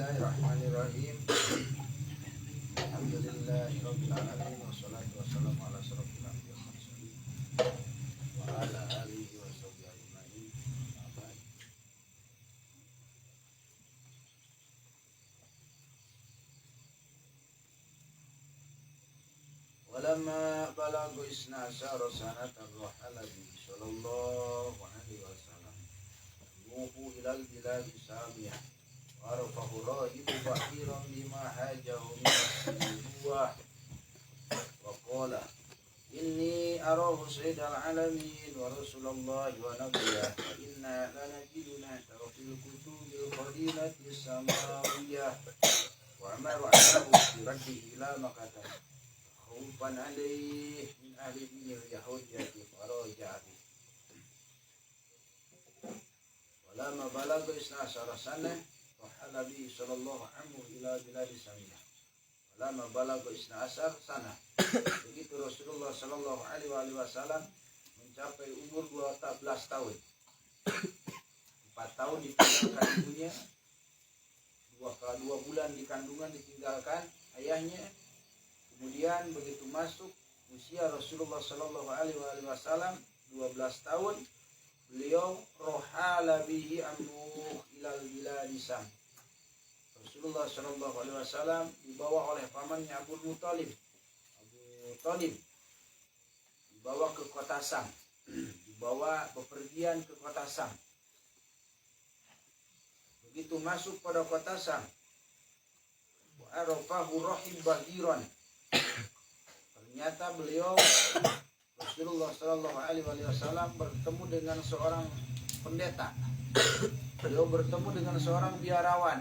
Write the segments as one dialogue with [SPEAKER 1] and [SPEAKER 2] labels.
[SPEAKER 1] Bismillahirrahmanirrahim. Alhamdulillahirabbil alamin wassalatu wassalamu ala asyrofil anbiya'i wal mursalin wa ala alihi wa sahbihi ajmain. Walamma balagu isna asyara sanatan rahala bi sallallahu alaihi wasallam nuhu ilal biladi sabiyah warfahu rahibu bahiran lima hajahu minasibah wa qala inni arahu sayyidal alamin wa rasulullah wa nabiyah wa inna lanajiduna fil kutubil qadimati samawiyah wa amaru anahu biraddihi ila maqatan khawfan alayhi min ahli dinil yahudiyati faraja'abi walama balaga isna asyara sanah Nabi sallallahu alaihi ila biladi samiyah. Lama balagu isna asar sana. Begitu Rasulullah sallallahu alaihi wasallam mencapai umur 12 tahun. 4 tahun ditinggalkan ibunya, 2 bulan di kandungan ditinggalkan ayahnya. Kemudian begitu masuk usia Rasulullah sallallahu alaihi wasallam 12 tahun, beliau rohala bihi amruh ilal biladi sam. Rasulullah Shallallahu Alaihi Wasallam dibawa oleh pamannya Abu Talib, dibawa ke kota Sam, dibawa bepergian ke kota Sam. Begitu masuk pada kota Sam, arafahu rahib bahiran. Ternyata beliau Rasulullah Shallallahu Alaihi Wasallam bertemu dengan seorang pendeta. Beliau bertemu dengan seorang biarawan.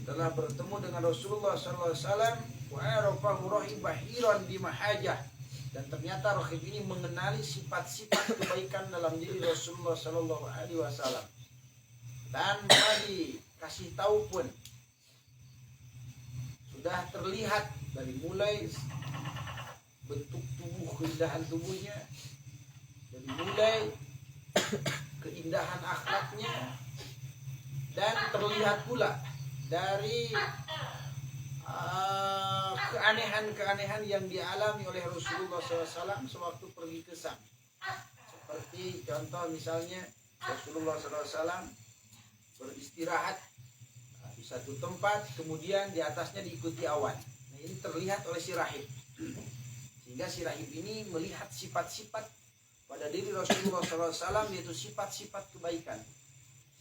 [SPEAKER 1] Setelah bertemu dengan Rasulullah SAW, wa'arafahu rahib bahiran di mahajah, dan ternyata rahib ini mengenali sifat-sifat kebaikan dalam diri Rasulullah SAW. Tanpa dikasih tahu pun sudah terlihat dari mulai bentuk tubuh, keindahan tubuhnya, dari mulai keindahan akhlaknya, dan terlihat pula dari keanehan-keanehan yang dialami oleh Rasulullah SAW sewaktu pergi ke Sam. Seperti contoh misalnya Rasulullah SAW beristirahat di satu tempat, kemudian di atasnya diikuti awan. Nah, ini terlihat oleh si rahib. Sehingga si rahib ini melihat sifat-sifat pada diri Rasulullah SAW, yaitu sifat-sifat kebaikan,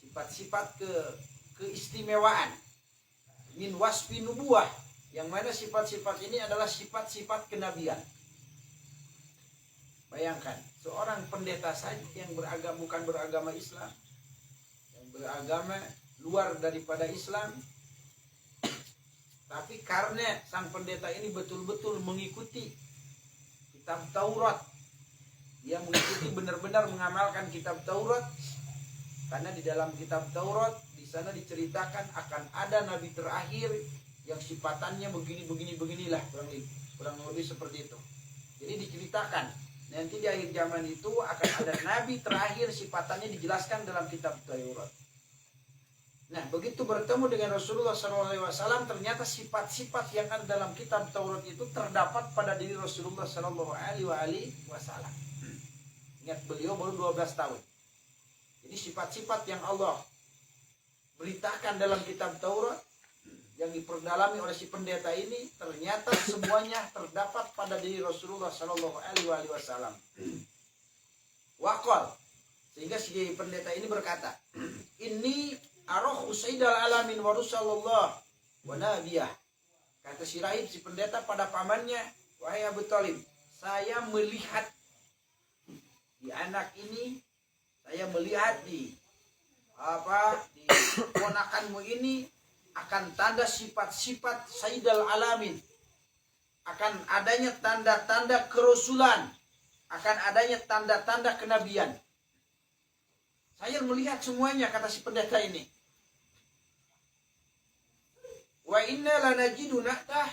[SPEAKER 1] sifat-sifat keistimewaan, min wasfi nubuwah, yang mana sifat-sifat ini adalah sifat-sifat kenabian. Bayangkan, seorang pendeta saja yang bukan beragama Islam, yang beragama luar daripada Islam, tapi karena sang pendeta ini betul-betul mengikuti kitab Taurat, dia mengikuti benar-benar mengamalkan kitab Taurat, karena di dalam kitab Taurat di sana diceritakan akan ada nabi terakhir yang sifatannya beginilah, kurang lebih seperti itu. Jadi diceritakan nanti di akhir zaman itu akan ada nabi terakhir, sifatannya dijelaskan dalam kitab Taurat. Nah, begitu bertemu dengan Rasulullah SAW, ternyata sifat-sifat yang ada dalam kitab Taurat itu terdapat pada diri Rasulullah SAW. Ingat, beliau baru 12 tahun. Jadi sifat-sifat yang Allah beritakan dalam kitab Taurat yang diperdalami oleh si pendeta ini, ternyata semuanya terdapat pada diri Rasulullah SAW. Waqal, sehingga si pendeta ini berkata, ini arahu sayyidal alamin wa rasulullah wa nabiyah. Kata si rahib, si pendeta pada pamannya, wahai Abu Talib, saya melihat di anak ini, saya melihat di ponakanmu ini akan tanda sifat-sifat sayyidal alamin, akan adanya tanda-tanda kerasulan, akan adanya tanda-tanda kenabian. Saya melihat semuanya, kata si pendeta ini. Wa inna lanajidu nahtah,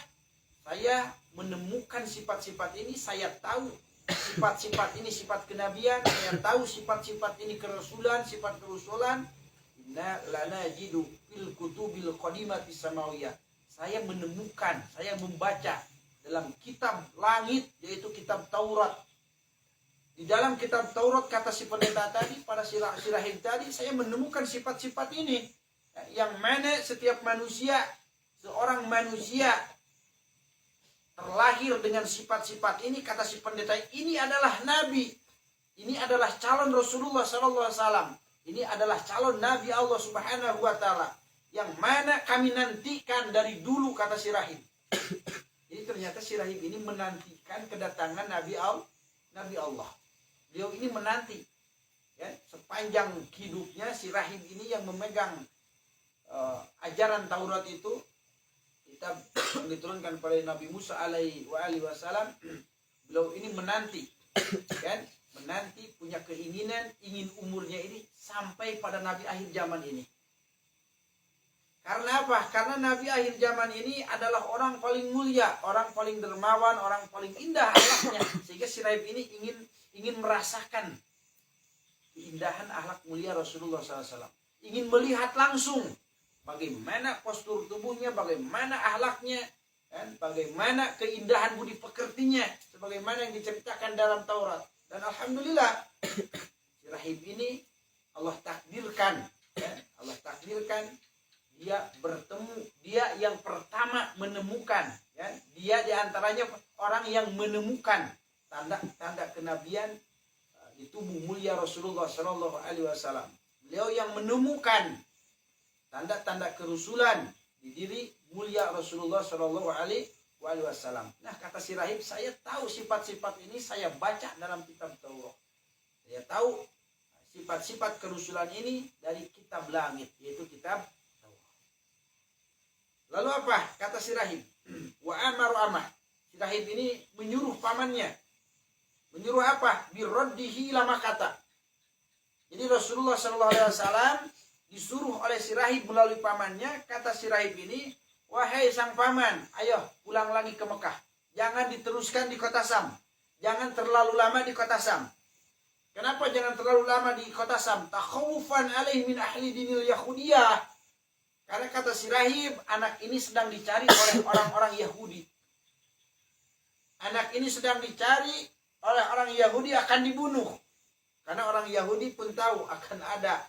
[SPEAKER 1] saya menemukan sifat-sifat ini, saya tahu sifat-sifat ini sifat kenabian, saya tahu sifat-sifat ini kerasulan, sifat kerusulan. Di inna lanajidu fil kutubil qadimati samawiyah. Saya menemukan, saya membaca dalam kitab langit, yaitu kitab Taurat. Di dalam kitab Taurat, kata si pendeta tadi, pada si rahib tadi, saya menemukan sifat-sifat ini. Yang mana setiap manusia, seorang manusia terlahir dengan sifat-sifat ini, kata si pendeta, ini adalah nabi. Ini adalah calon Rasulullah SAW. Ini adalah calon Nabi Allah Subhanahu wa Ta'ala. Yang mana kami nantikan dari dulu, kata si rahib. Jadi ternyata si rahib ini menantikan kedatangan Nabi Allah. Beliau ini menanti. Ya, sepanjang hidupnya si rahib ini yang memegang ajaran Taurat itu, kitab yang diturunkan pada Nabi Musa alaihi wasallam. Beliau ini menanti, kan? Menanti, punya keinginan, ingin umurnya ini sampai pada Nabi akhir zaman ini. Karena apa? Karena Nabi akhir zaman ini adalah orang paling mulia, orang paling dermawan, orang paling indah akhlaknya. Sehingga si rahib ini ingin merasakan keindahan akhlak mulia Rasulullah SAW. Ingin melihat langsung bagaimana postur tubuhnya, bagaimana akhlaknya, dan bagaimana keindahan budi pekertinya, sebagaimana yang diceritakan dalam Taurat. Dan alhamdulillah, si rahib ini Allah takdirkan, ya, Allah takdirkan dia bertemu, dia yang pertama menemukan, ya, dia diantaranya orang yang menemukan tanda-tanda kenabian di tubuh mulia Rasulullah Shallallahu Alaihi Wasallam. Beliau yang menemukan tanda-tanda kerusulan di diri mulia Rasulullah Shallallahu Alaihi Wasallam. Nah, kata si rahib, saya tahu sifat-sifat ini, saya baca dalam kitab Taurat. Saya tahu sifat-sifat kerusulan ini dari kitab langit, yaitu kitab Taurat. Lalu apa? Kata si rahib, wa amaru amah. Si rahib ini menyuruh pamannya. Menyuruh apa? Birraddihi lama kata. Jadi Rasulullah SAW disuruh oleh si rahib melalui pamannya. Kata si rahib ini, wahai sang paman, ayo pulang lagi ke Mekah. Jangan diteruskan di kota Sam. Jangan terlalu lama di kota Sam. Kenapa jangan terlalu lama di kota Sam? Takhawufan alaih min ahli dinil Yahudiyah. Karena kata si rahib, anak ini sedang dicari oleh orang-orang Yahudi. Anak ini sedang dicari oleh orang Yahudi, akan dibunuh. Karena orang Yahudi pun tahu akan ada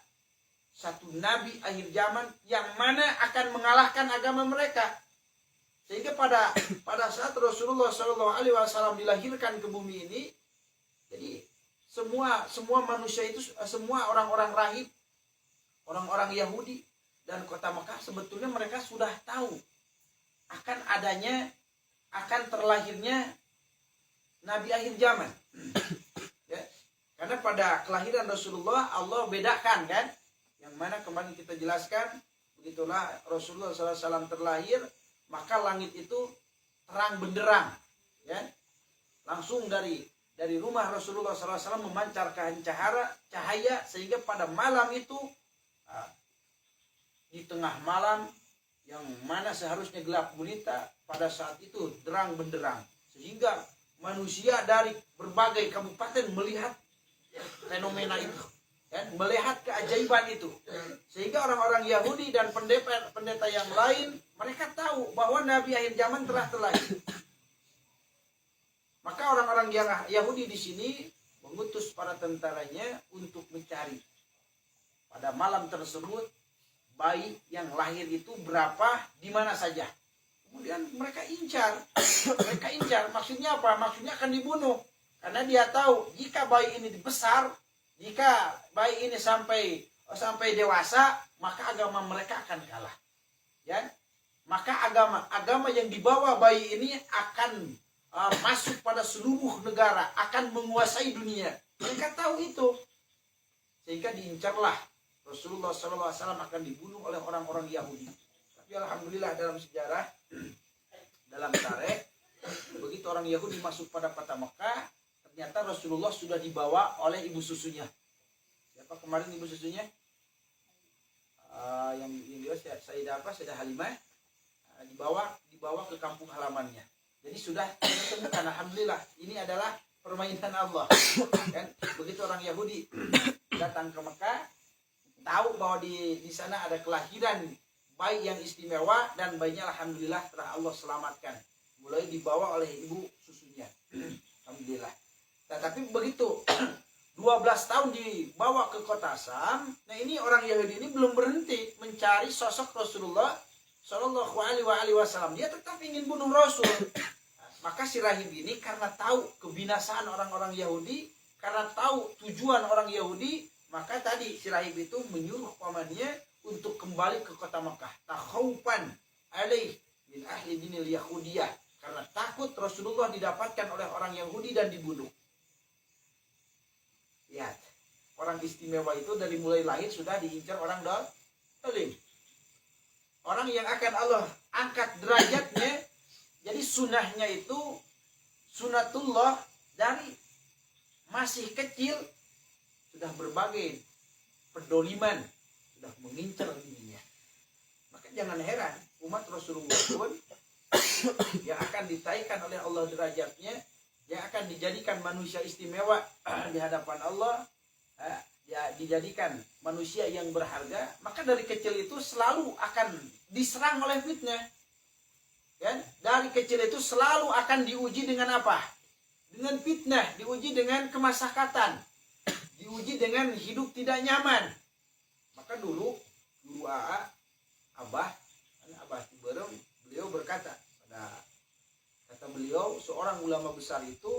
[SPEAKER 1] satu nabi akhir zaman yang mana akan mengalahkan agama mereka. Sehingga pada saat Rasulullah SAW dilahirkan ke bumi ini, jadi semua manusia itu, semua orang-orang rahib, orang-orang Yahudi dan kota Mekah, sebetulnya mereka sudah tahu akan adanya, akan terlahirnya nabi akhir zaman. Ya. Karena pada kelahiran Rasulullah Allah bedakan, kan? Yang mana kemarin kita jelaskan, begitulah Rasulullah SAW terlahir, maka langit itu terang benderang, ya. Langsung dari rumah Rasulullah SAW memancarkan cahaya sehingga pada malam itu, di tengah malam yang mana seharusnya gelap gulita, pada saat itu terang benderang, sehingga manusia dari berbagai kabupaten melihat fenomena itu, kan? Melihat keajaiban itu, sehingga orang-orang Yahudi dan pendeta yang lain, mereka tahu bahwa Nabi akhir zaman telah terlahir. Maka orang-orang Yahudi di sini mengutus para tentaranya untuk mencari pada malam tersebut bayi yang lahir itu berapa, di mana saja. Kemudian mereka incar, maksudnya apa? Maksudnya akan dibunuh, karena dia tahu jika bayi ini besar, jika bayi ini sampai dewasa, maka agama mereka akan kalah, ya. Maka agama yang dibawa bayi ini akan masuk pada seluruh negara, akan menguasai dunia. Mereka tahu itu, sehingga diincarlah Rasulullah SAW akan dibunuh oleh orang-orang Yahudi. Tapi alhamdulillah dalam sejarah, dalam tarikh, begitu orang Yahudi masuk pada kota Mekah, ternyata Rasulullah sudah dibawa oleh ibu susunya. Siapa kemarin ibu susunya? Yang Sayyidah Halimah, dibawa ke kampung halamannya. Jadi sudah ditemukan, alhamdulillah. Ini adalah permainan Allah. Kan? Begitu orang Yahudi datang ke Mekah, tahu bahwa di sana ada kelahiran bayi yang istimewa, dan bayinya alhamdulillah telah Allah selamatkan, mulai dibawa oleh ibu susunya. Alhamdulillah. Tetapi begitu 12 tahun dibawa ke kota Sam, nah ini orang Yahudi ini belum berhenti mencari sosok Rasulullah Shallallahu Alaihi Wasallam. Dia tetap ingin bunuh Rasul. Maka si rahib ini karena tahu kebinasaan orang-orang Yahudi, karena tahu tujuan orang Yahudi, maka tadi si rahib itu menyuruh pamannya untuk kembali ke kota Makkah. Takhawfan alaih min ahli dinil Yahudiyah, karena takut Rasulullah didapatkan oleh orang Yahudi dan dibunuh. Lihat, orang istimewa itu dari mulai lahir sudah diincar orang dolim. Orang yang akan Allah angkat derajatnya. Jadi sunnahnya itu sunatullah dari masih kecil sudah berbagai pendoliman, sudah mengincar dirinya. Maka jangan heran umat Rasulullah pun yang akan ditaikan oleh Allah derajatnya, yang akan dijadikan manusia istimewa di hadapan Allah, ya dijadikan manusia yang berharga, maka dari kecil itu selalu akan diserang oleh fitnah. Kan? Dari kecil itu selalu akan diuji dengan apa? Dengan fitnah, diuji dengan kemasakatan, diuji dengan hidup tidak nyaman. Maka dulu Abah Tiberem, beliau berkata, kata beliau, seorang ulama besar itu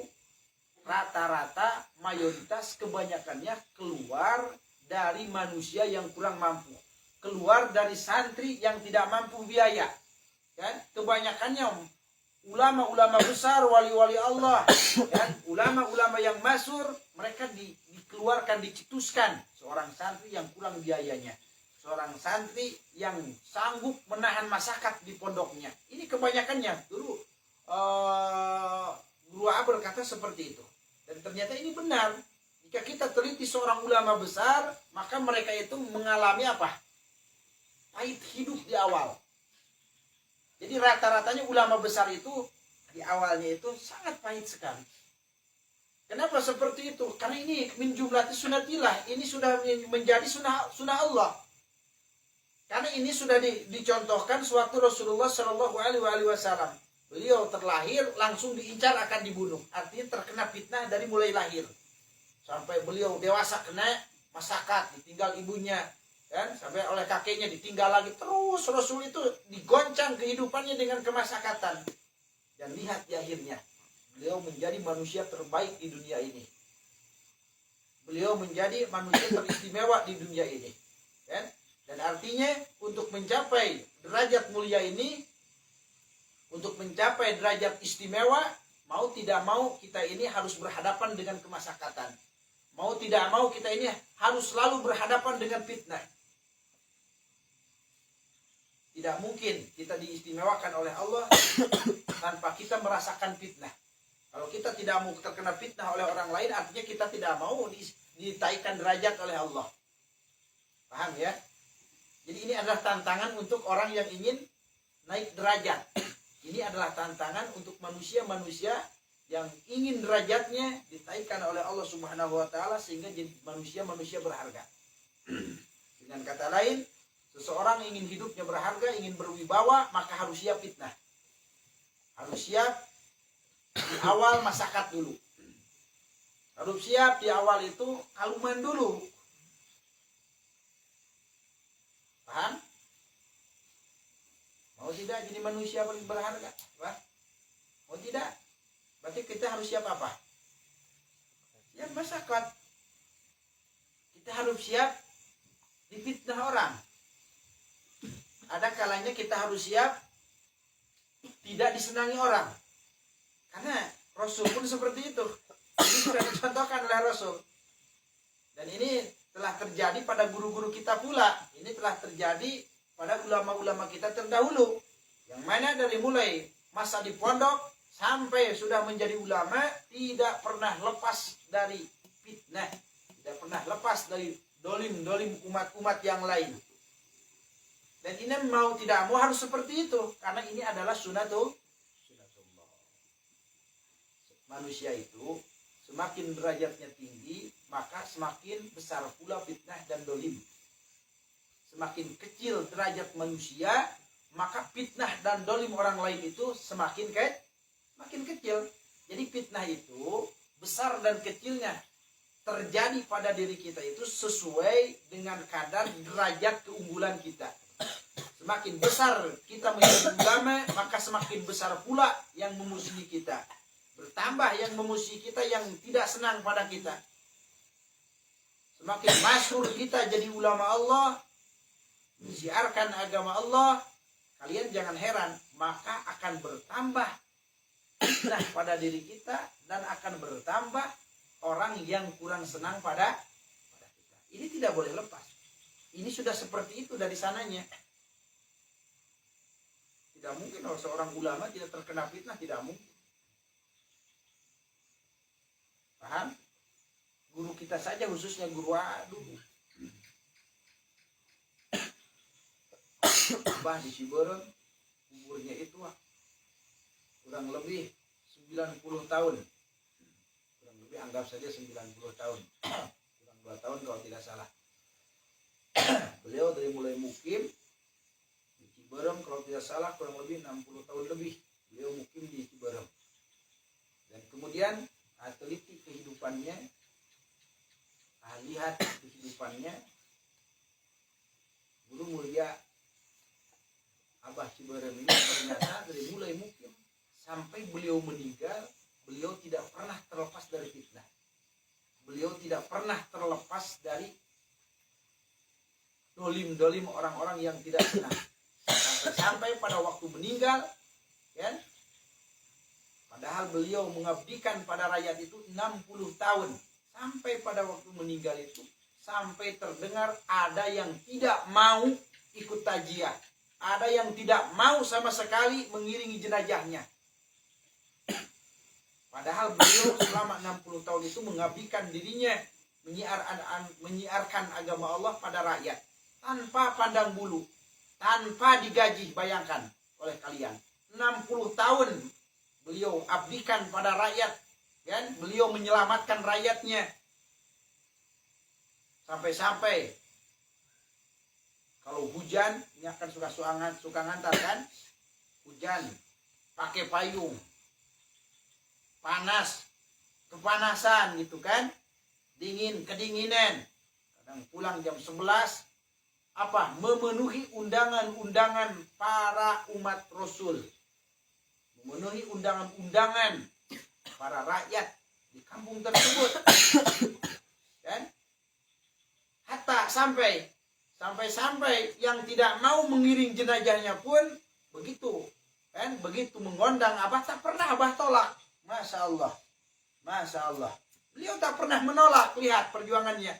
[SPEAKER 1] rata-rata mayoritas kebanyakannya keluar dari manusia yang kurang mampu, keluar dari santri yang tidak mampu biaya. Kan? Kebanyakannya ulama-ulama besar, wali-wali Allah, kan? Ulama-ulama yang masyhur, mereka dikeluarkan, dicetuskan. Seorang santri yang kurang biayanya, seorang santri yang sanggup menahan masyarakat di pondoknya. Ini kebanyakannya. Dulu Guru A berkata seperti itu. Dan ternyata ini benar. Jika kita teliti seorang ulama besar, maka mereka itu mengalami apa? Pahit hidup di awal. Jadi rata-ratanya ulama besar itu di awalnya itu sangat pahit sekali. Kenapa seperti itu? Karena ini min jumlati sunatillah, ini sudah menjadi sunnah Allah. Karena ini sudah dicontohkan sewaktu Rasulullah Shallallahu Alaihi Wasallam. Beliau terlahir langsung diincar akan dibunuh. Artinya terkena fitnah dari mulai lahir sampai beliau dewasa, kena masakat, ditinggal ibunya. Kan? Sampai oleh kakeknya ditinggal lagi. Terus Rasul itu digoncang kehidupannya dengan kemasakatan. Dan lihat di akhirnya, beliau menjadi manusia terbaik di dunia ini. Beliau menjadi manusia teristimewa di dunia ini. Kan? Dan artinya untuk mencapai derajat mulia ini, untuk mencapai derajat istimewa, mau tidak mau kita ini harus berhadapan dengan kemasakatan. Mau tidak mau kita ini harus selalu berhadapan dengan fitnah. Tidak mungkin kita diistimewakan oleh Allah tanpa kita merasakan fitnah. Kalau kita tidak mau terkena fitnah oleh orang lain, artinya kita tidak mau ditaikan derajat oleh Allah. Paham ya? Jadi ini adalah tantangan untuk orang yang ingin naik derajat. Ini adalah tantangan untuk manusia-manusia yang ingin derajatnya ditaikan oleh Allah Subhanahu wa taala sehingga jadi manusia-manusia berharga. Dengan kata lain, seseorang ingin hidupnya berharga, ingin berwibawa, maka harus siap fitnah. Harus siap di awal masakat dulu. Harus siap di awal itu kaluman dulu. Paham? Mau tidak jadi manusia berharga? Wah. Mau tidak? Berarti kita harus siap apa? Siap masakat. Kita harus siap difitnah orang. Ada kalanya kita harus siap tidak disenangi orang. Karena Rasul pun seperti itu. Ini sudah dicontohkan oleh Rasul. Dan ini telah terjadi pada guru-guru kita pula. Ini telah terjadi pada ulama-ulama kita terdahulu. Yang mana dari mulai masa di pondok sampai sudah menjadi ulama, tidak pernah lepas dari fitnah. Tidak pernah lepas dari dolim-dolim umat-umat yang lain. Dan ini mau tidak mau harus seperti itu. Karena ini adalah sunatullah. Manusia itu semakin derajatnya tinggi, maka semakin besar pula fitnah dan dolim. semakin kecil derajat manusia, maka fitnah dan dolim orang lain itu semakin kecil. Jadi fitnah itu besar dan kecilnya terjadi pada diri kita itu sesuai dengan kadar derajat keunggulan kita. Semakin besar kita menjadi ulama, maka semakin besar pula yang memusuhi kita. Bertambah yang memusuhi kita, yang tidak senang pada kita. Semakin masyhur kita jadi ulama Allah, mensiarkan agama Allah, kalian jangan heran, maka akan bertambah fitnah pada diri kita dan akan bertambah orang yang kurang senang pada kita. Ini tidak boleh lepas. Ini sudah seperti itu dari sananya. Tidak mungkin kalau seorang ulama tidak terkena fitnah, tidak mungkin. Paham? Guru kita saja, khususnya guru dulu. Bah di Ciberem, umurnya itu kurang lebih 90 tahun. Kurang lebih anggap saja 90 tahun. Kurang 2 tahun kalau tidak salah. Beliau dari mulai mukim di Ciberem, kalau tidak salah kurang lebih 60 tahun lebih. Beliau mukim di Ciberem. Dan kemudian teliti kehidupannya, lihat kehidupannya Guru Mulia Abah Ciberem ini ternyata dari mulai mukim sampai beliau meninggal, beliau tidak pernah terlepas dari fitnah. Beliau tidak pernah terlepas dari dolim-dolim orang-orang yang tidak senang. Sampai pada waktu meninggal, kan? Padahal beliau mengabdikan pada rakyat itu 60 tahun. Sampai pada waktu meninggal itu, sampai terdengar ada yang tidak mau ikut tajiah. Ada yang tidak mau sama sekali mengiringi jenazahnya. Padahal beliau selama 60 tahun itu mengabdikan dirinya, menyiarkan agama Allah pada rakyat. Tanpa pandang bulu, tanpa digaji, bayangkan oleh kalian. 60 tahun beliau abdikan pada rakyat, kan? Beliau menyelamatkan rakyatnya. Sampai-sampai kalau hujan, ini akan suka ngantar kan? Hujan, pakai payung. Panas, kepanasan gitu kan? Dingin, kedinginan. Kadang pulang jam 11, memenuhi undangan-undangan para umat Rasul. Memenuhi undangan-undangan para rakyat di kampung tersebut. Kan? Hatta sampai yang tidak mau mengiring jenazahnya pun begitu. Kan? Begitu mengondang Abah, tak pernah Abah tolak. Masya Allah. Masya Allah. Beliau tak pernah menolak, lihat perjuangannya.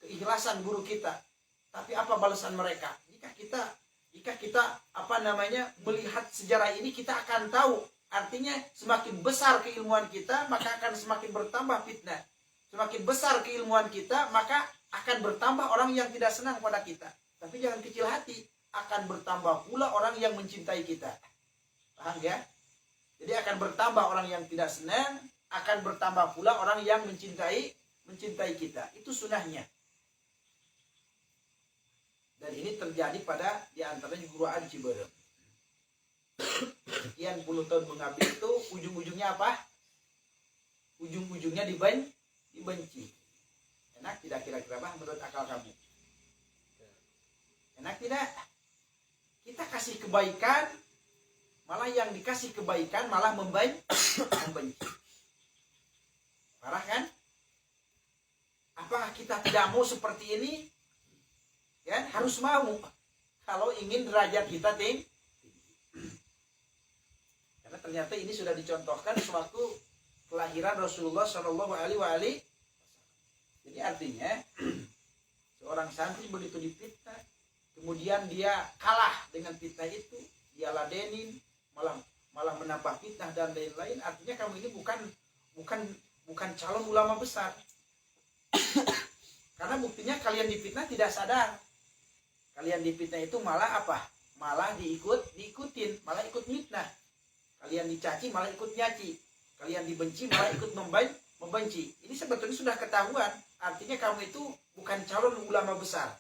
[SPEAKER 1] Keikhlasan guru kita. Tapi apa balasan mereka? Jika kita melihat sejarah ini, kita akan tahu. Artinya semakin besar keilmuan kita, maka akan semakin bertambah fitnah. Semakin besar keilmuan kita, maka akan bertambah orang yang tidak senang pada kita. Tapi jangan kecil hati, akan bertambah pula orang yang mencintai kita. Paham ya? Jadi akan bertambah orang yang tidak senang, akan bertambah pula orang yang mencintai kita. Itu sunahnya. Dan ini terjadi pada diantaranya guru Ciberem. Sekian puluh tahun mengabdi itu ujung-ujungnya apa? Ujung-ujungnya dibenci. Enak tidak kira-kira menurut akal kamu? Enak tidak? Kita kasih kebaikan, malah yang dikasih kebaikan malah membenci. Parah kan? Apakah kita tidak mau seperti ini? Ya, harus mau kalau ingin derajat kita tinggi. Karena ternyata ini sudah dicontohkan sewaktu kelahiran Rasulullah Shallallahu Alaihi Wasallam. Jadi artinya seorang santri begitu difitnah, kemudian dia kalah dengan fitnah itu, dia ladenin, malah menambah fitnah dan lain-lain. Artinya kamu ini bukan calon ulama besar. Karena buktinya kalian difitnah tidak sadar. Kalian difitnah itu malah apa? Malah diikutin, malah ikut fitnah. Kalian dicaci malah ikut nyaci. Kalian dibenci malah ikut membenci. Ini sebetulnya sudah ketahuan. Artinya kamu itu bukan calon ulama besar.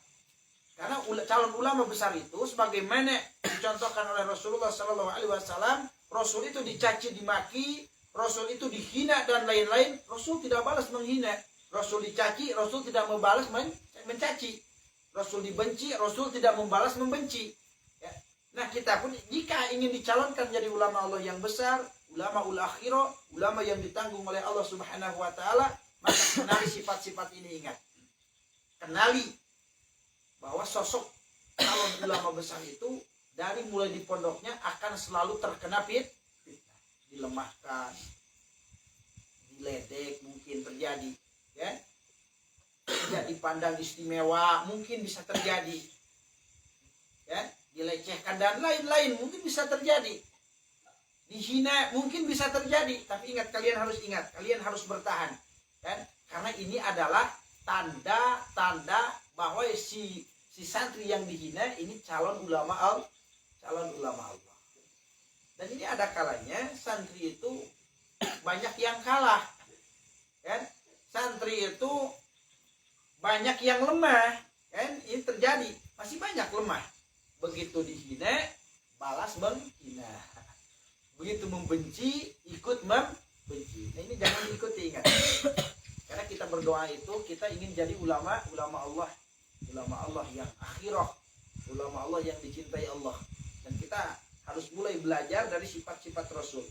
[SPEAKER 1] Karena calon ulama besar itu sebagaimana dicontohkan oleh Rasulullah Sallallahu Alaihi Wasallam. Rasul itu dicaci, dimaki, Rasul itu dihina dan lain-lain. Rasul tidak balas menghina. Rasul dicaci, Rasul tidak membalas mencaci. Rasul dibenci, Rasul tidak membalas membenci. Ya. Nah kita pun jika ingin dicalonkan jadi ulama Allah yang besar, ulama ul akhirah, ulama yang ditanggung oleh Allah Subhanahu Wa Taala, maka kenali sifat-sifat ini. Ingat, kenali bahwa sosok calon ulama besar itu dari mulai di pondoknya akan selalu terkena fitnah, dilemahkan, diledek mungkin terjadi, ya, tidak dipandang istimewa mungkin bisa terjadi, ya, dilecehkan dan lain-lain mungkin bisa terjadi, dihina mungkin bisa terjadi. Tapi ingat, kalian harus bertahan, kan? Karena ini adalah tanda-tanda bahwa si santri yang dihina ini calon ulama Allah. Dan ini ada kalanya santri itu banyak yang kalah, kan? Santri itu banyak yang lemah, kan? Ini terjadi, masih banyak lemah. Begitu dihina, balas menghina. Begitu membenci, ikut membenci. Nah, ini jangan diikuti, ingat. Karena kita berdoa itu kita ingin jadi ulama Allah yang akhirah, ulama Allah yang dicintai Allah. Dan kita harus mulai belajar dari sifat-sifat Rasul.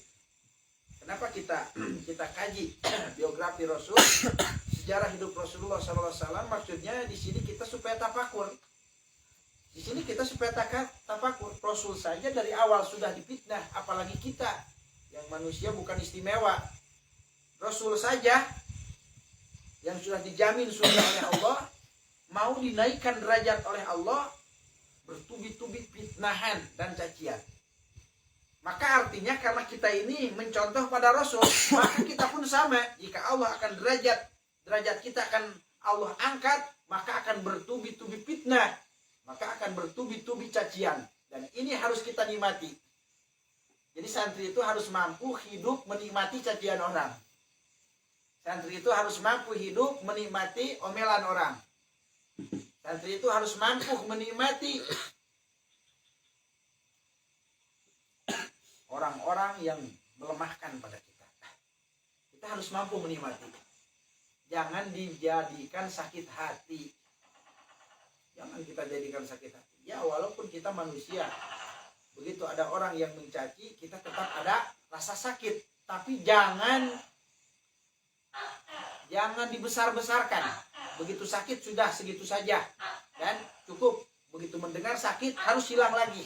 [SPEAKER 1] Kenapa kita kaji biografi Rasul, sejarah hidup Rasulullah SAW? Maksudnya di sini kita supaya tafakur. Di sini kita supaya tafakur. Rasul saja dari awal sudah difitnah, apalagi kita yang manusia bukan istimewa. Rasul saja yang sudah dijamin surga oleh Allah, mau dinaikkan derajat oleh Allah, bertubi-tubi fitnahan dan cacian. Maka artinya karena kita ini mencontoh pada Rasul, maka kita pun sama. Jika Allah akan derajat kita akan Allah angkat, maka akan bertubi-tubi fitnah, maka akan bertubi-tubi cacian. Dan ini harus kita nikmati. Jadi santri itu harus mampu hidup menikmati cacian orang. Santri itu harus mampu hidup menikmati omelan orang. Santri itu harus mampu menikmati orang-orang yang melemahkan pada kita. Kita harus mampu menikmati. Jangan dijadikan sakit hati. Jangan kita jadikan sakit hati. Ya, walaupun kita manusia, begitu ada orang yang mencaci, kita tetap ada rasa sakit. Tapi jangan dibesar-besarkan. Begitu sakit sudah segitu saja, dan cukup. Begitu mendengar sakit harus hilang lagi.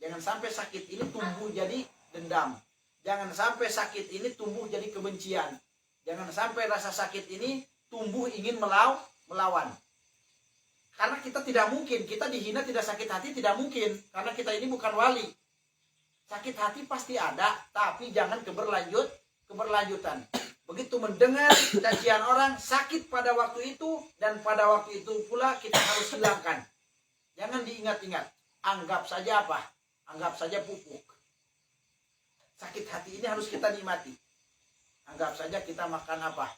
[SPEAKER 1] Jangan sampai sakit ini tumbuh jadi dendam. Jangan sampai sakit ini tumbuh jadi kebencian. Jangan sampai rasa sakit ini tumbuh ingin melawan. Karena kita tidak mungkin, kita dihina tidak sakit hati tidak mungkin. Karena kita ini bukan wali. Sakit hati pasti ada, tapi jangan keberlanjutan. Begitu mendengar cacian orang, sakit pada waktu itu, dan pada waktu itu pula kita harus hilangkan. Jangan diingat-ingat. Anggap saja apa? Anggap saja pupuk. Sakit hati ini harus kita nikmati. Anggap saja kita makan apa?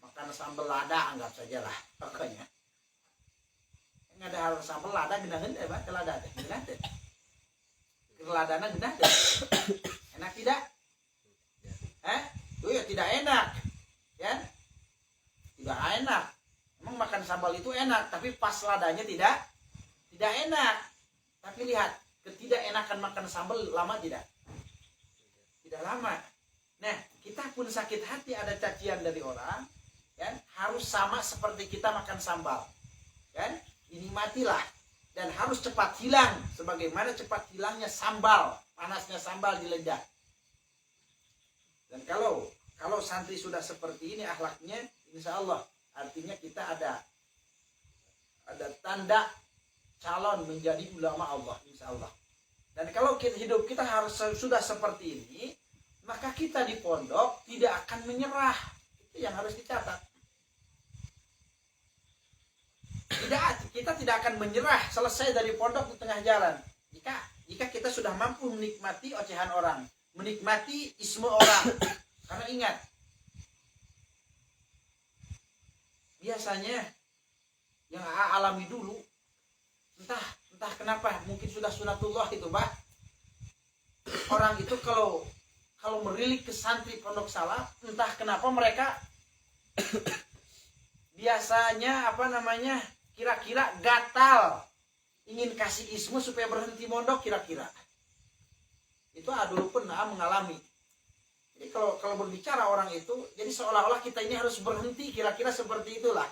[SPEAKER 1] Makan sambal lada, anggap saja lah. Pokoknya. Nggak ada hal sambal lada, genah-genah, kelada teh. Genah teh. Keladana genah teh. Enak tidak? Itu ya tidak enak, ya, tidak enak. Emang makan sambal itu enak, tapi pas ladanya tidak enak. Tapi lihat, ketidakenakan makan sambal lama tidak lama. Nah, kita pun sakit hati ada cacian dari orang, kan? Harus sama seperti kita makan sambal, kan? Dinikmatilah dan harus cepat hilang, sebagaimana cepat hilangnya sambal, panasnya sambal di lidah. Dan kalau santri sudah seperti ini akhlaknya, insya Allah artinya kita ada tanda calon menjadi ulama Allah, insya Allah. Dan kalau hidup kita harus sudah seperti ini, maka kita di pondok tidak akan menyerah. Itu yang harus dicatat. Kita tidak akan menyerah selesai dari pondok di tengah jalan. Jika kita sudah mampu menikmati ocehan orang, menikmati isme orang. Karena ingat, biasanya yang alami dulu, entah kenapa, mungkin sudah sunatullah itu, Bah. Orang itu kalau merilik ke santri pondok salaf, entah kenapa mereka biasanya kira-kira gatal ingin kasih ismu supaya berhenti mondok kira-kira. Itu dulu pernah mengalami. Jadi kalau berbicara orang itu, jadi seolah-olah kita ini harus berhenti, kira-kira seperti itulah,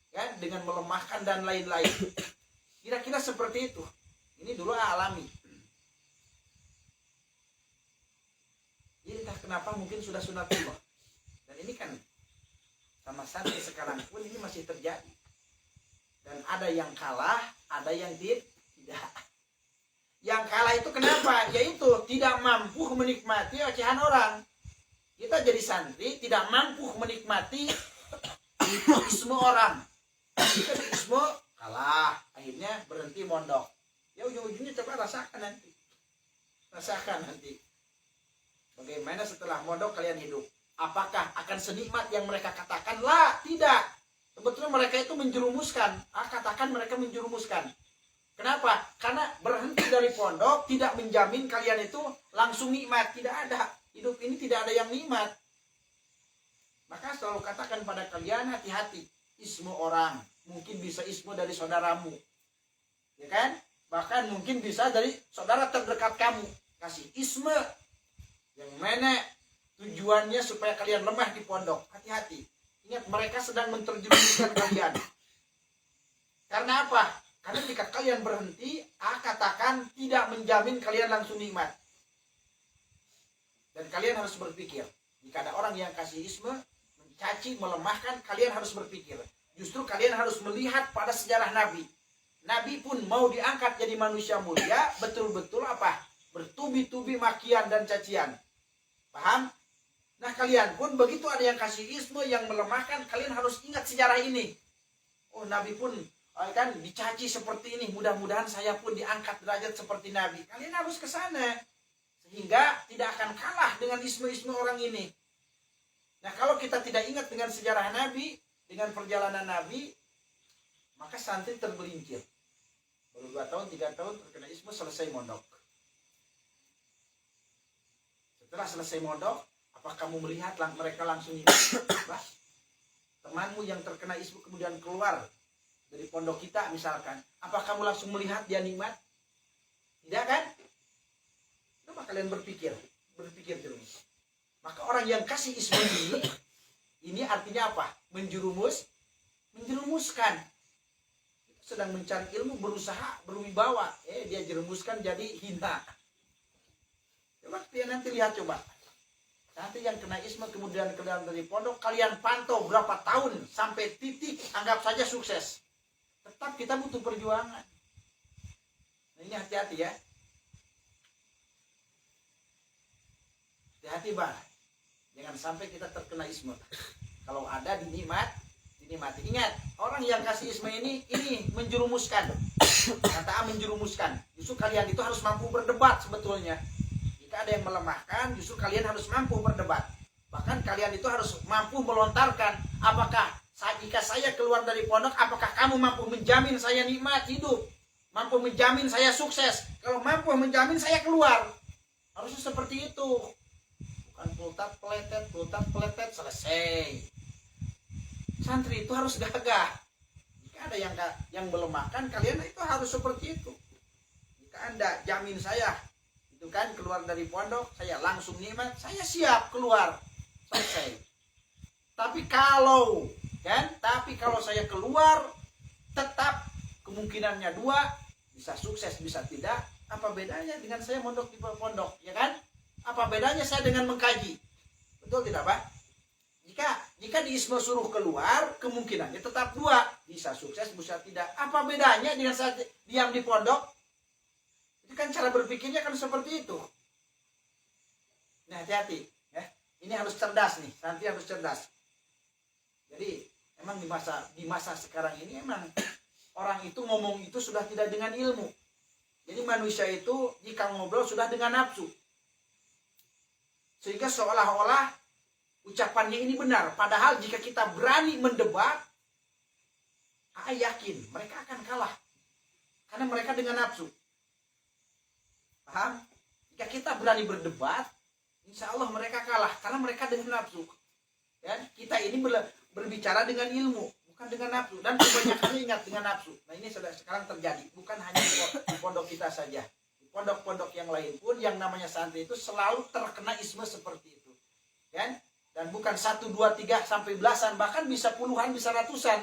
[SPEAKER 1] ya, dengan melemahkan dan lain-lain. Kira-kira seperti itu. Ini dulu alami. Jadi entah kenapa mungkin sudah sunatullah. Dan ini kan sama santri sekarang pun ini masih terjadi. Dan ada yang kalah, ada yang tidak. Yang kalah itu kenapa? Yaitu tidak mampu menikmati ocehan orang. Kita jadi santri tidak mampu menikmati ismu orang. Kita di ismu kalah, akhirnya berhenti mondok. Ya ujung-ujungnya coba rasakan nanti. Bagaimana setelah mondok kalian hidup? Apakah akan senikmat yang mereka katakan? Lah, tidak. Sebetulnya mereka itu menjerumuskan. Katakan mereka menjerumuskan. Kenapa? Karena berhenti dari pondok tidak menjamin kalian itu langsung nikmat. Tidak ada. Hidup ini tidak ada yang nikmat. Maka selalu katakan pada kalian, hati-hati. Ismu orang. Mungkin bisa ismu dari saudaramu. Ya kan? Bahkan mungkin bisa dari saudara terdekat kamu. Kasih ismu. Yang mana tujuannya supaya kalian lemah di pondok. Hati-hati. Ingat, mereka sedang menterjerumuskan kalian. Karena apa? Karena jika kalian berhenti, katakan tidak menjamin kalian langsung nikmat. Dan kalian harus berpikir. Jika ada orang yang kasih isme, mencaci, melemahkan, kalian harus berpikir. Justru kalian harus melihat pada sejarah Nabi. Nabi pun mau diangkat jadi manusia mulia, betul-betul bertubi-tubi makian dan cacian. Paham? Nah kalian pun begitu ada yang kasih isme, yang melemahkan, kalian harus ingat sejarah ini. Oh Nabi pun kan dicaci seperti ini, mudah-mudahan saya pun diangkat derajat seperti Nabi. Kalian harus ke sana. Sehingga tidak akan kalah dengan isme-isme orang ini. Nah kalau kita tidak ingat dengan sejarah Nabi, dengan perjalanan Nabi, maka santri tergelincir. Baru 2 tahun, 3 tahun terkena isme, selesai mondok. Setelah selesai mondok, apa kamu melihat mereka langsung nikmat? Temanmu yang terkena ismu kemudian keluar dari pondok kita misalkan, apa kamu langsung melihat dia nikmat? Tidak kan? Coba kalian berpikir dulu. Maka orang yang kasih ismu ini artinya apa? Menjerumuskan. Sedang mencari ilmu, berusaha berwibawa, dia jerumuskan jadi hina. Coba kalian nanti lihat coba. Nanti yang kena isma kemudian keluar dari pondok, kalian pantau berapa tahun sampai titik anggap saja sukses. Tetap kita butuh perjuangan. Nah, ini hati-hati ya. Hati-hati Bang. Jangan sampai kita terkena isma. Kalau ada dinikmati. Ingat, orang yang kasih isma ini menjerumuskan. Kata menjerumuskan. Justru kalian itu harus mampu berdebat sebetulnya. Jika ada yang melemahkan, justru kalian harus mampu berdebat. Bahkan kalian itu harus mampu melontarkan, apakah jika saya keluar dari pondok, apakah kamu mampu menjamin saya nikmat hidup? Mampu menjamin saya sukses? Kalau mampu menjamin saya keluar. Harusnya seperti itu. Bukan peletet, selesai. Santri itu harus gagah. Jika ada yang melemahkan, kalian itu harus seperti itu. Jika Anda jamin saya, itu kan keluar dari pondok, saya langsung nikmat, saya siap keluar, selesai. Tapi kalau saya keluar, tetap kemungkinannya 2, bisa sukses, bisa tidak. Apa bedanya dengan saya mondok di pondok, ya kan? Apa bedanya saya dengan mengkaji? Betul tidak, Pak? Jika di isma suruh keluar, kemungkinannya tetap 2, bisa sukses, bisa tidak. Apa bedanya dengan saya diam di pondok? Itu kan cara berpikirnya kan seperti itu. Nah, hati-hati ya. Ini harus cerdas nih, santri harus cerdas. Jadi emang di masa sekarang ini emang orang itu ngomong itu sudah tidak dengan ilmu. Jadi manusia itu jika ngobrol sudah dengan nafsu. Sehingga seolah-olah ucapannya ini benar. Padahal jika kita berani mendebat, yakin mereka akan kalah. Karena mereka dengan nafsu. Paham? Jika kita berani berdebat, insya Allah mereka kalah karena mereka dengan nafsu. Ya, kita ini berbicara dengan ilmu, bukan dengan nafsu. Dan kebanyakan ingat dengan nafsu. Nah ini sekarang terjadi, bukan hanya di pondok kita saja. Di pondok-pondok yang lain pun yang namanya santri itu selalu terkena isme seperti itu. Kan? Dan bukan 1, 2, 3 sampai belasan, bahkan bisa puluhan, bisa ratusan.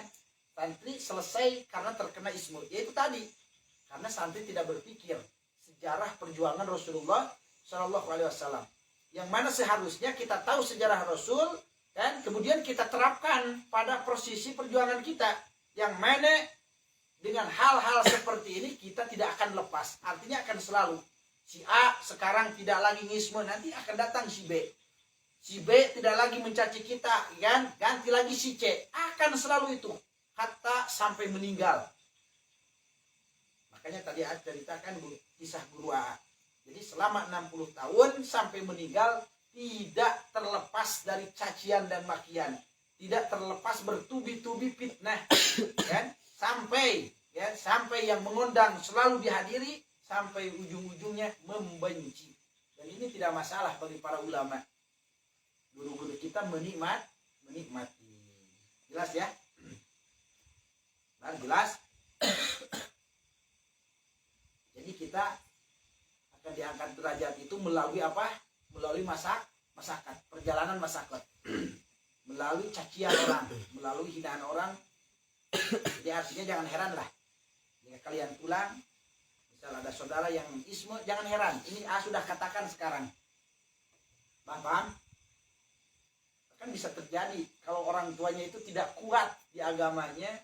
[SPEAKER 1] Santri selesai karena terkena isme. Yaitu tadi, karena santri tidak berpikir sejarah perjuangan Rasulullah Shallallahu Alaihi Wasallam. Yang mana seharusnya kita tahu sejarah Rasul, dan kemudian kita terapkan pada posisi perjuangan kita. Yang mana dengan hal-hal seperti ini kita tidak akan lepas. Artinya akan selalu. Si A sekarang tidak lagi ngisme, nanti akan datang si B. Si B tidak lagi mencaci kita, kan? Ganti lagi si C. Akan selalu itu. Hatta sampai meninggal. Makanya tadi saya ceritakan kisah guru A. Jadi selama 60 tahun sampai meninggal, tidak terlepas dari cacian dan makian, tidak terlepas bertubi-tubi fitnah, kan? Sampai yang mengundang selalu dihadiri, sampai ujung-ujungnya membenci. Dan ini tidak masalah bagi para ulama. Guru-guru kita menikmati. Jelas ya? Nah, jelas. Jadi kita akan diangkat derajat itu melalui apa? Melalui masakan, perjalanan masakan, melalui cacian orang, melalui hinaan orang. Jadi artinya jangan heran lah jika kalian pulang, misal ada saudara yang isme, jangan heran. Ini sudah katakan sekarang, paham? Kan bisa terjadi kalau orang tuanya itu tidak kuat di agamanya,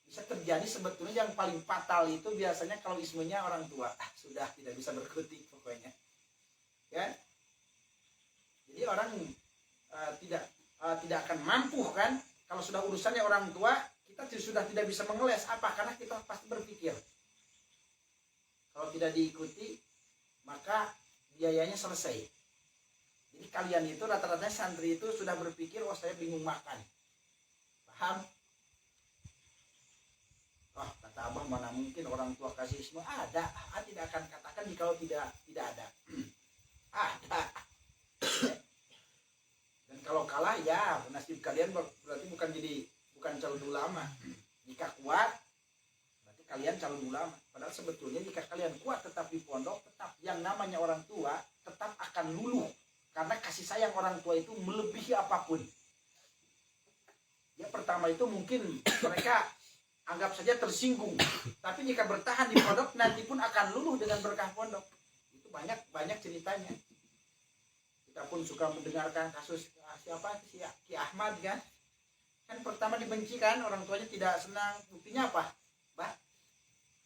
[SPEAKER 1] bisa terjadi sebetulnya yang paling fatal itu biasanya kalau ismenya orang tua sudah tidak bisa berkutik pokoknya, ya. Jadi orang tidak akan mampu kan kalau sudah urusannya orang tua, kita sudah tidak bisa mengeles apa, karena kita pasti berpikir kalau tidak diikuti maka biayanya selesai. Jadi kalian itu rata-rata santri itu sudah berpikir, oh saya bingung makan, paham? Oh kata abah mana mungkin orang tua kasih semua, ada. Tidak akan katakan kalau tidak ada. Ada. Dan kalau kalah ya nasib kalian berarti bukan calon ulama. Jika kuat berarti kalian calon ulama. Padahal sebetulnya jika kalian kuat tetap di pondok, tetap yang namanya orang tua tetap akan luluh, karena kasih sayang orang tua itu melebihi apapun. Ya pertama itu mungkin mereka anggap saja tersinggung, tapi jika bertahan di pondok nanti pun akan luluh dengan berkah pondok. Itu banyak ceritanya. Kita pun suka mendengarkan kasus si Ki Ahmad kan pertama dibenci kan, orang tuanya tidak senang, buktinya apa, Bah?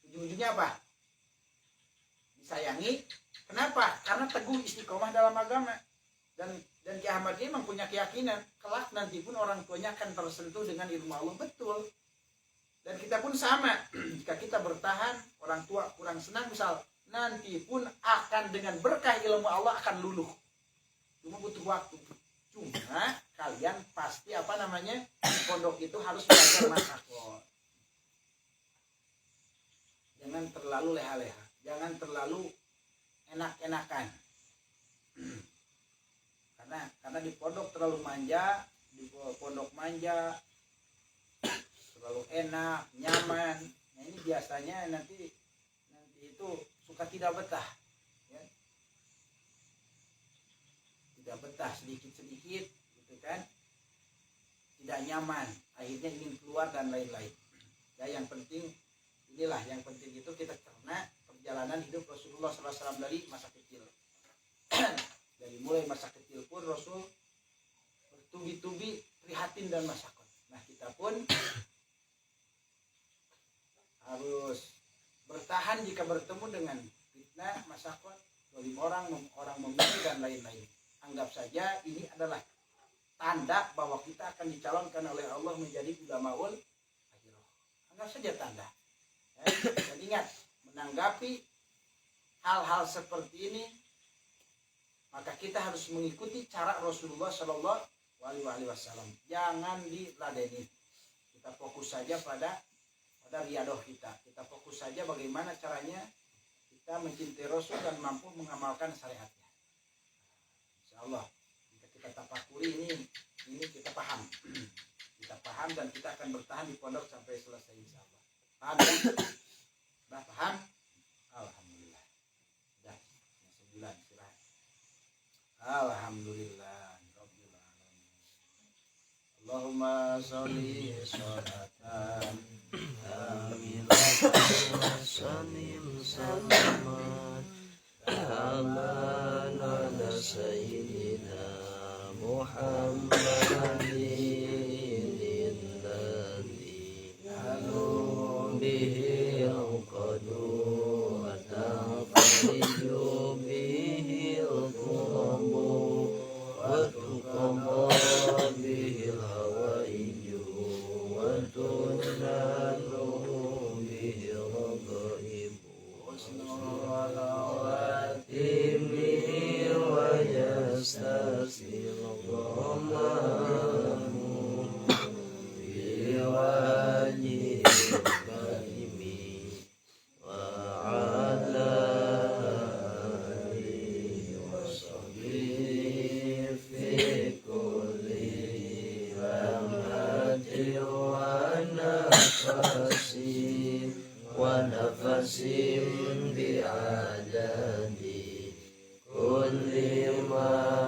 [SPEAKER 1] Ujung-ujungnya apa? Disayangi. Kenapa? Karena teguh istiqomah dalam agama. Dan Ki Ahmad ini memang punya keyakinan kelak nanti pun orang tuanya akan tersentuh dengan ilmu Allah, betul. Dan kita pun sama, jika kita bertahan, orang tua kurang senang misal, nanti pun akan dengan berkah ilmu Allah akan luluh. Cuma butuh waktu. Cuma kalian pasti pondok itu harus belajar masakon. Jangan terlalu leha-leha, jangan terlalu enak-enakan. Karena di pondok terlalu manja, terlalu enak, nyaman. Nah ini biasanya nanti itu suka tidak betah, ya. Tidak betah sedikit-sedikit, gitu kan? Tidak nyaman, akhirnya ingin keluar dan lain-lain. Ya yang penting itu kita cerna perjalanan hidup Rasulullah SAW dari masa kecil. Dari mulai masa kecil pun Rasul bertubi-tubi prihatin dan masakon. Nah kita pun harus bertahan jika bertemu dengan fitnah, masakon, zalim orang membenci dan lain-lain. Anggap saja ini adalah tanda bahwa kita akan dicalonkan oleh Allah menjadi ulamaul akhirah. Anggap saja tanda. Dan ingat, menanggapi hal-hal seperti ini, maka kita harus mengikuti cara Rasulullah Shallallahu Alaihi Wasallam. Jangan diladeni. Kita fokus saja pada dan riadoh kita. Kita fokus saja bagaimana caranya kita mencintai Rasul dan mampu mengamalkan syariatnya. Insya Allah jika kita tafakuri ini kita paham. Kita paham dan kita akan bertahan di pondok sampai selesai insya Allah. Paham ya? Sudah paham? Alhamdulillah. Sudah sebulan istirahat. Alhamdulillah. Rabbil alamin. Allahumma sholli sholatan kamilatan salim salaman aman ala sayyidina Muhammadin به القدوم تنفرج به الكرب وتقضى به الهوائج وتنال به الرغائب والصلوات به ويستسقي الغمام بوجهه ونفس بعدد كل ما